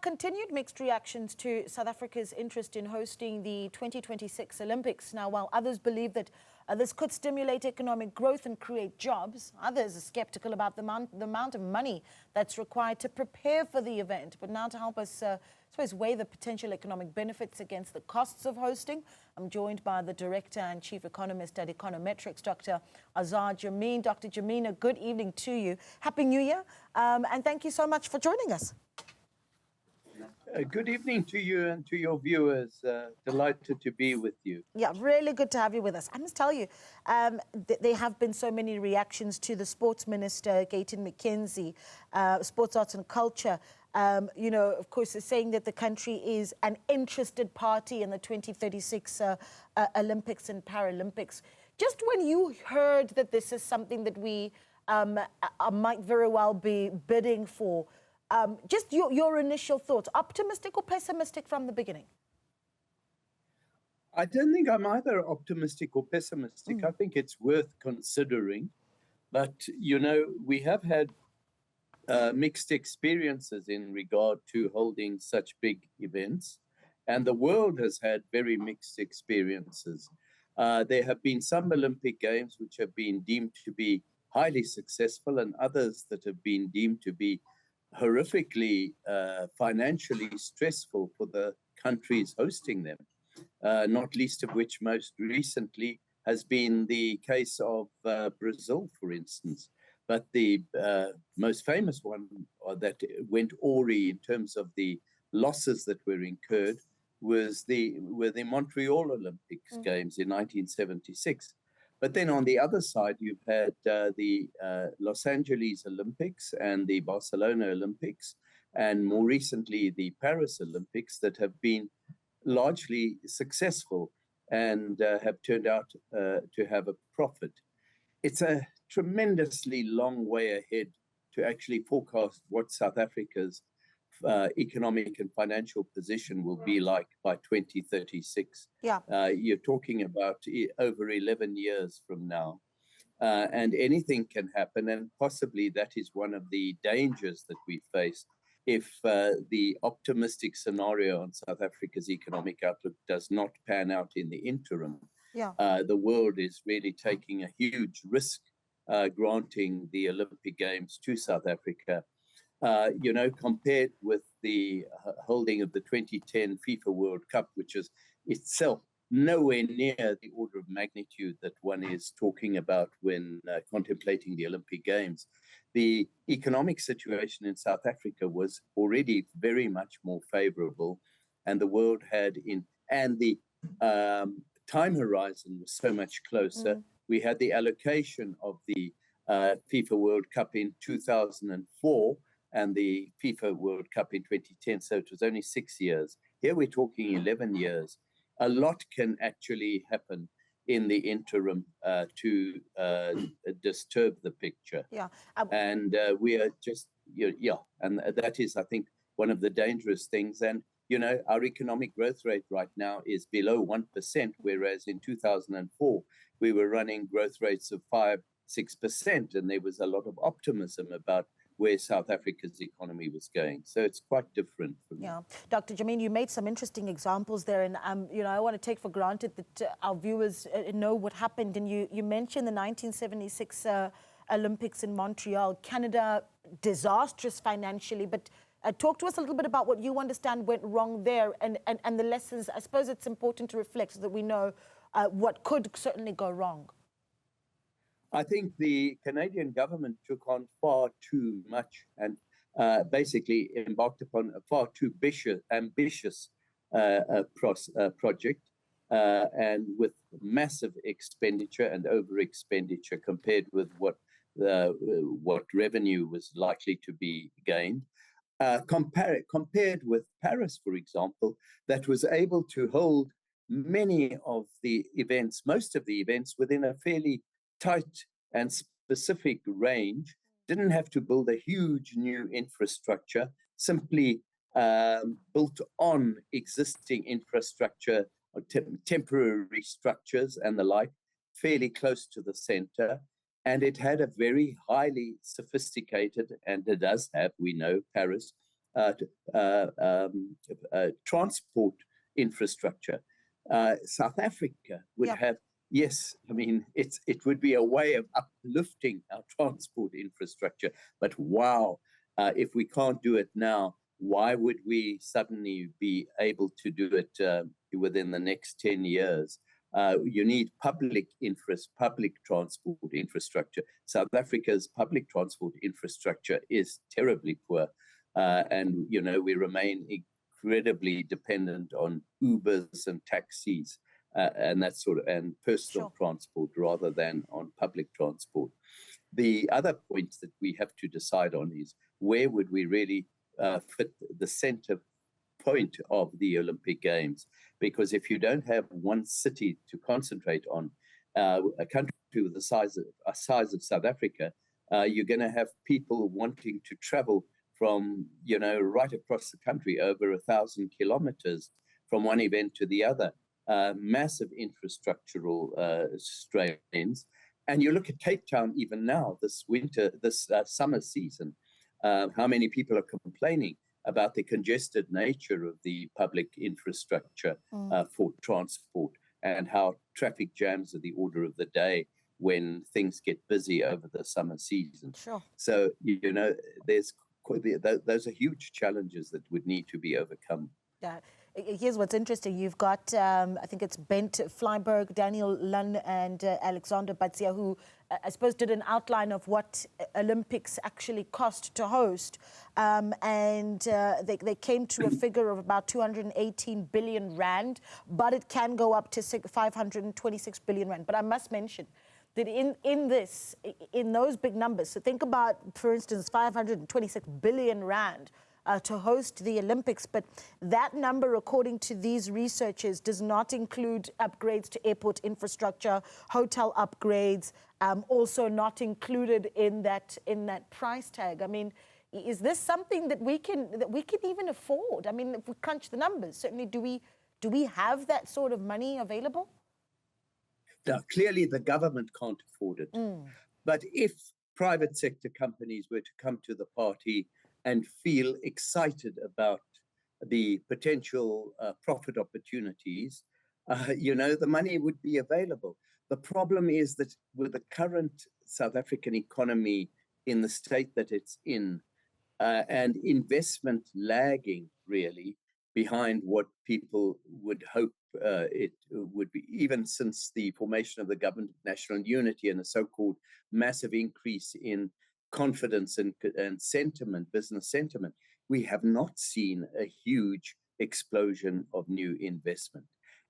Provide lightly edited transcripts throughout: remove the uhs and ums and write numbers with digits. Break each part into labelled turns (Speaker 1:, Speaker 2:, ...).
Speaker 1: continued mixed reactions to South Africa's interest in hosting the 2026 Olympics. Now, while others believe that this could stimulate economic growth and create jobs, others are skeptical about the amount of money that's required to prepare for the event. But now to help us, weigh the potential economic benefits against the costs of hosting, I'm joined by the Director and Chief Economist at Econometrix, Dr. Azar Jammine. Dr. Jammine, good evening to you. Happy New Year, and thank you so much for joining us.
Speaker 2: Good evening to you and to your viewers. Delighted to be with you.
Speaker 1: Yeah, really good to have you with us. I must tell you, there have been so many reactions to the Sports Minister, Gayton McKenzie, Sports, Arts and Culture, of course, saying that the country is an interested party in the 2036 Olympics and Paralympics. Just when you heard that this is something that we might very well be bidding for, just your initial thoughts, optimistic or pessimistic from the beginning?
Speaker 2: I don't think I'm either optimistic or pessimistic. I think it's worth considering. But, we have had mixed experiences in regard to holding such big events. And the world has had very mixed experiences. There have been some Olympic Games which have been deemed to be highly successful and others that have been deemed to be horrifically financially stressful for the countries hosting them, not least of which most recently has been the case of Brazil, for instance. But the most famous one that went awry in terms of the losses that were incurred were the Montreal Olympics Games in 1976. But then on the other side, you've had the Los Angeles Olympics and the Barcelona Olympics, and more recently the Paris Olympics that have been largely successful and have turned out to have a profit. It's a tremendously long way ahead to actually forecast what South Africa's economic and financial position will be like by 2036.
Speaker 1: Yeah.
Speaker 2: You're talking about over 11 years from now. And anything can happen, and possibly that is one of the dangers that we face if the optimistic scenario on South Africa's economic outlook does not pan out in the interim.
Speaker 1: Yeah.
Speaker 2: The world is really taking a huge risk granting the Olympic Games to South Africa. Compared with the holding of the 2010 FIFA World Cup, which is itself nowhere near the order of magnitude that one is talking about when contemplating the Olympic Games. The economic situation in South Africa was already very much more favorable, and the world and the time horizon was so much closer. We had the allocation of the FIFA World Cup in 2004, and the FIFA World Cup in 2010, so it was only 6 years. Here we're talking 11 years. A lot can actually happen in the interim to disturb the picture.
Speaker 1: Yeah.
Speaker 2: And we are just, and that is, I think, one of the dangerous things. And, our economic growth rate right now is below 1%, whereas in 2004, we were running growth rates of 5-6%, and there was a lot of optimism about where South Africa's economy was going. So it's quite different from
Speaker 1: Yeah. Dr. Jammine, you made some interesting examples there, and I want to take for granted that our viewers know what happened. And you mentioned the 1976 Olympics in Montreal. Canada, disastrous financially, but talk to us a little bit about what you understand went wrong there and the lessons. I suppose it's important to reflect so that we know what could certainly go wrong.
Speaker 2: I think the Canadian government took on far too much and basically embarked upon a far too ambitious project and with massive expenditure and over expenditure compared with what revenue was likely to be gained. Compared with Paris, for example, that was able to hold many of the events, most of the events, within a fairly tight and specific range, didn't have to build a huge new infrastructure, simply built on existing infrastructure, or temporary structures and the like, fairly close to the center. And it had a very highly sophisticated, and it does have, we know, Paris, transport infrastructure. South Africa would have, yes, I mean, it would be a way of uplifting our transport infrastructure. But wow, if we can't do it now, why would we suddenly be able to do it within the next 10 years? You need public transport infrastructure. South Africa's public transport infrastructure is terribly poor. And, you know, we remain incredibly dependent on Ubers and taxis and that sort of, and personal transport rather than on public transport. The other point that we have to decide on is where would we really fit the center point of the Olympic Games? Because if you don't have one city to concentrate on, a country with the size of South Africa, you're going to have people wanting to travel from, you know, right across the country, over 1,000 kilometers from one event to the other. Massive infrastructural strains. And you look at Cape Town even now, this summer season, how many people are complaining about the congested nature of the public infrastructure for transport, and how traffic jams are the order of the day when things get busy over the summer season. So, you know, those are huge challenges that would need to be overcome.
Speaker 1: Yeah. Here's what's interesting. You've got, I think it's Bent Flyberg, Daniel Lunn, and Alexander Batsia, who I suppose did an outline of what Olympics actually cost to host. And they came to a figure of about 218 billion rand, but it can go up to 526 billion rand. But I must mention that in those big numbers, so think about, for instance, 526 billion rand, to host the Olympics, but that number, according to these researchers, does not include upgrades to airport infrastructure, hotel upgrades, also not included in that price tag. I mean, is this something that we can even afford? I mean, if we crunch the numbers, certainly, do we have that sort of money available?
Speaker 2: Now, clearly, the government can't afford it. But if private sector companies were to come to the party and feel excited about the potential profit opportunities, you know, the money would be available. The problem is that with the current South African economy in the state that it's in, and investment lagging really behind what people would hope it would be, even since the formation of the Government of National Unity and a so-called massive increase in confidence and sentiment, business sentiment, we have not seen a huge explosion of new investment.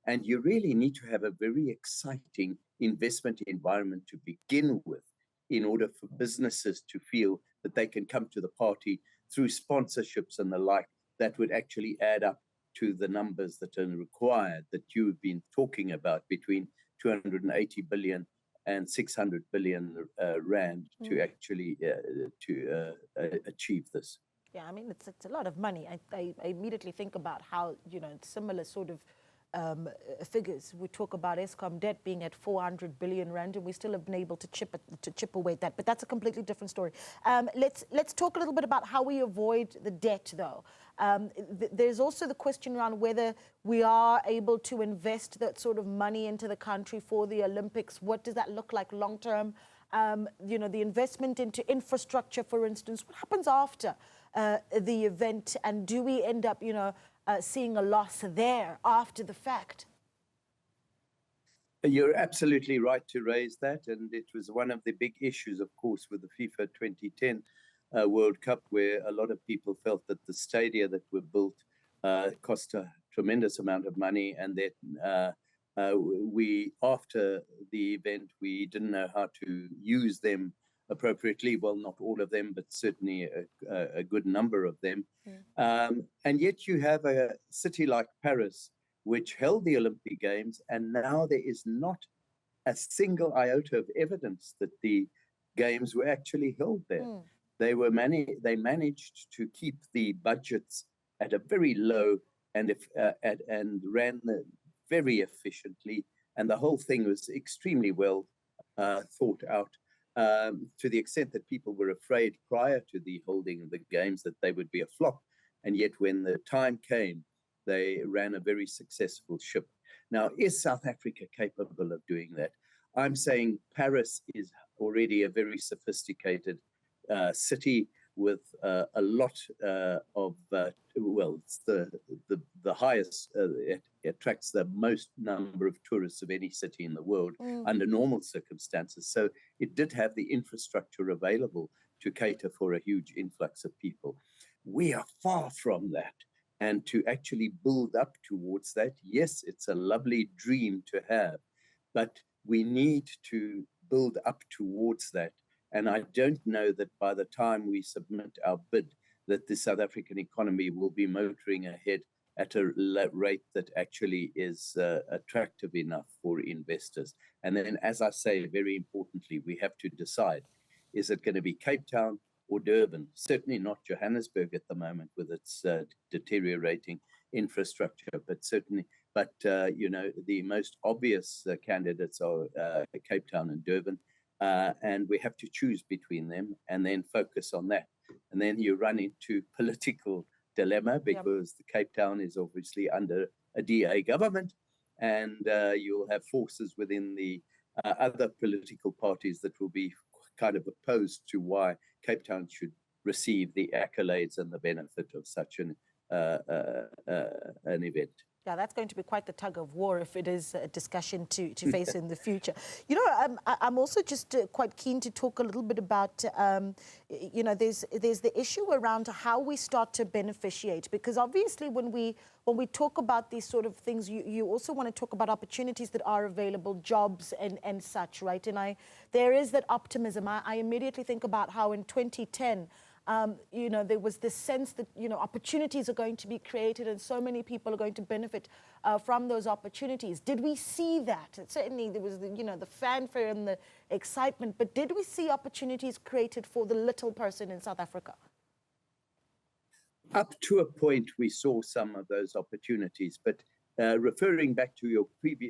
Speaker 2: And you really need to have a very exciting investment environment to begin with in order for businesses to feel that they can come to the party through sponsorships and the like that would actually add up to the numbers that are required, that you've been talking about, between 280 billion and 600 billion rand to actually achieve this.
Speaker 1: Yeah, I mean, it's a lot of money. I immediately think about how, you know, similar sort of figures. We talk about Eskom debt being at 400 billion rand, and we still have been able to chip away at that. But that's a completely different story. Let's talk a little bit about how we avoid the debt, though. There's also the question around whether we are able to invest that sort of money into the country for the Olympics. What does that look like long term? You know, the investment into infrastructure, for instance. What happens after the event, and do we end up, you know, seeing a loss there after the fact?
Speaker 2: You're absolutely right to raise that, and it was one of the big issues, of course, with the FIFA 2010 World Cup, where a lot of people felt that the stadia that were built cost a tremendous amount of money, and that we, after the event, we didn't know how to use them appropriately. Well, not all of them, but certainly a good number of them. And yet you have a city like Paris, which held the Olympic Games, and now there is not a single iota of evidence that the Games were actually held there. They managed to keep the budgets at a very low and ran them very efficiently, and the whole thing was extremely well thought out, to the extent that people were afraid prior to the holding of the Games that they would be a flop. And yet when the time came, they ran a very successful ship. Now, is South Africa capable of doing that? I'm saying Paris is already a very sophisticated city with a lot of, well, it's the highest, it attracts the most number of tourists of any city in the world under normal circumstances. So it did have the infrastructure available to cater for a huge influx of people. We are far from that. And to actually build up towards that, yes, it's a lovely dream to have, but we need to build up towards that. And I don't know that by the time we submit our bid, that the South African economy will be motoring ahead at a rate that actually is attractive enough for investors. And then, as I say, very importantly, we have to decide, is it going to be Cape Town or Durban? Certainly not Johannesburg at the moment with its deteriorating infrastructure, but certainly, you know, the most obvious candidates are Cape Town and Durban. And we have to choose between them and then focus on that. And then you run into political dilemma because the Cape Town is obviously under a DA government, and you'll have forces within the other political parties that will be kind of opposed to why Cape Town should receive the accolades and the benefit of such an event.
Speaker 1: Yeah, that's going to be quite the tug of war if it is a discussion to face in the future. You know, I'm also just quite keen to talk a little bit about, you know, there's the issue around how we start to beneficiate, because obviously when we talk about these sort of things, you also want to talk about opportunities that are available, jobs and such, right? And there is that optimism. I immediately think about how in 2010, you know, there was this sense that, you know, opportunities are going to be created and so many people are going to benefit from those opportunities. Did we see that? Certainly there was, you know, the fanfare and the excitement, but did we see opportunities created for the little person in South Africa?
Speaker 2: Up to a point, we saw some of those opportunities, but referring back to your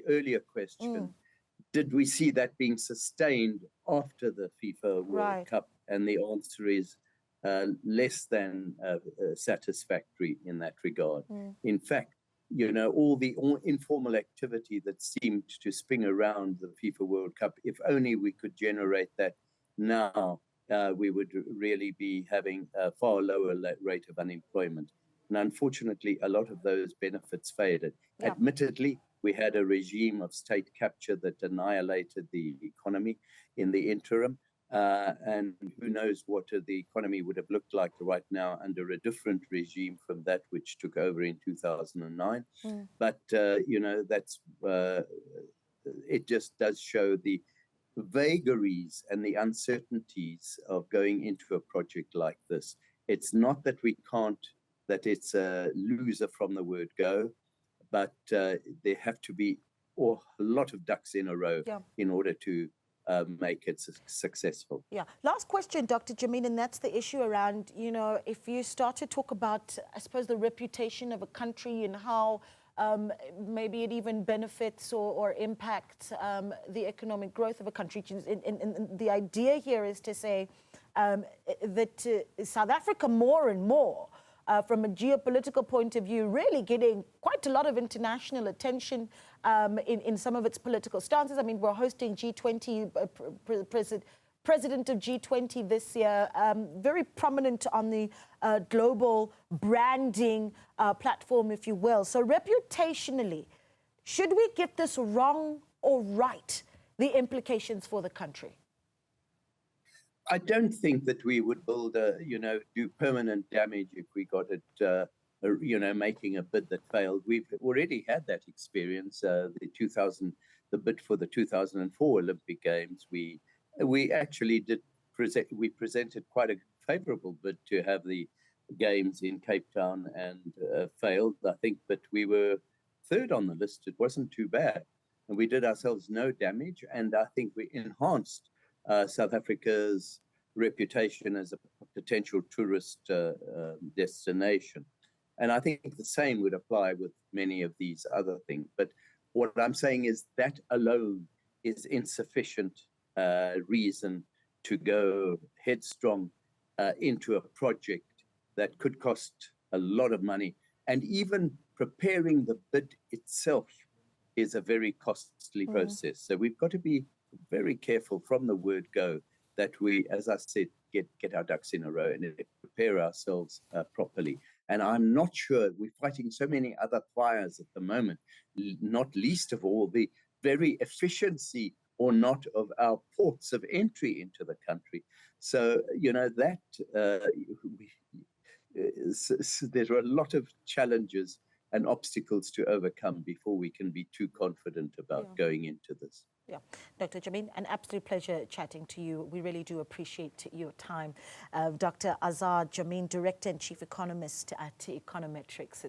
Speaker 2: earlier question, did we see that being sustained after the FIFA World Cup? And the answer is less than satisfactory in that regard. In fact, you know, all the informal activity that seemed to spring around the FIFA World Cup, if only we could generate that now, we would really be having a far lower rate of unemployment. And unfortunately, a lot of those benefits faded. Admittedly, we had a regime of state capture that annihilated the economy in the interim. And who knows what the economy would have looked like right now under a different regime from that which took over in 2009. But, you know, that's, it just does show the vagaries and the uncertainties of going into a project like this. It's not that we can't, that it's a loser from the word go, but there have to be a lot of ducks in a row in order to make it successful. Yeah.
Speaker 1: Last question, Dr. Jammine, and that's the issue around, you know, if you start to talk about, I suppose, the reputation of a country and how maybe it even benefits or impacts the economic growth of a country. And the idea here is to say that South Africa more and more, from a geopolitical point of view, really getting quite a lot of international attention in some of its political stances. I mean, we're hosting G20, president of G20 this year, very prominent on the global branding platform, if you will. So reputationally, should we get this wrong or right, the implications for the country?
Speaker 2: I don't think that we would build you know, do permanent damage if we got it, you know, making a bid that failed. We've already had that experience. The bid for the 2004 Olympic Games, we actually presented quite a favorable bid to have the games in Cape Town and failed, I think, but we were third on the list. It wasn't too bad. And we did ourselves no damage. And I think we enhanced South Africa's reputation as a potential tourist destination. And I think the same would apply with many of these other things. But what I'm saying is that alone is insufficient reason to go headstrong into a project that could cost a lot of money. And even preparing the bid itself is a very costly process. So we've got to be very careful from the word go that we, as I said, get our ducks in a row and prepare ourselves properly. And I'm not sure, we're fighting so many other fires at the moment, not least of all the very efficiency or not of our ports of entry into the country. So, you know, that there are a lot of challenges and obstacles to overcome before we can be too confident about going into this.
Speaker 1: Yeah, Dr. Jammine, an absolute pleasure chatting to you. We really do appreciate your time. Dr. Azar Jammine, Director and Chief Economist at Econometrix.